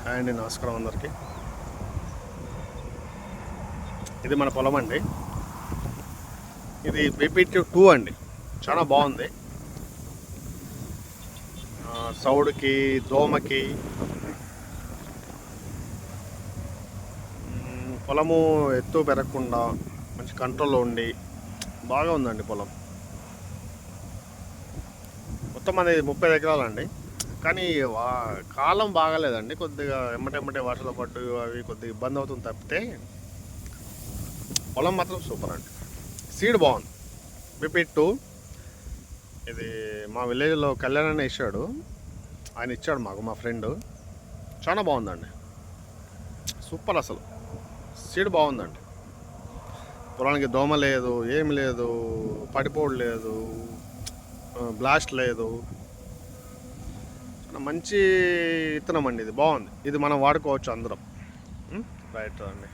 Hi అండి, నమస్కారం అందరికీ. ఇది మన పొలం అండి. ఇది బీపీటీ 2 అండి. చాలా బాగుంది. సౌడుకి, దోమకి పొలము ఎత్తు పెరగకుండా మంచి కంట్రోల్లో ఉండి బాగా ఉందండి పొలం. మొత్తం అనేది 30 ఎకరాలండి. కానీ కాలం బాగాలేదండి. కొద్దిగా ఎమ్మటెమ్మటే వర్షాలు పట్టు అవి కొద్దిగా ఇబ్బంది అవుతుంది తప్పితే పొలం మాత్రం సూపర్ అండి. సీడ్ బాగుంది. బీపీ2 ఇది మా విలేజ్లో కళ్యాణ్ అనే ఇచ్చాడు. ఆయన ఇచ్చాడు మాకు, మా ఫ్రెండ్. చాలా బాగుందండి, సూపర్. అసలు సీడ్ బాగుందండి. పొలానికి దోమ లేదు, ఏమి లేదు, పడిపోడు లేదు, బ్లాస్ట్ లేదు. మంచి విత్తనం అండి. ఇది బాగుంది. ఇది మనం వాడుకోవచ్చు అందరం. రైట్ అండి.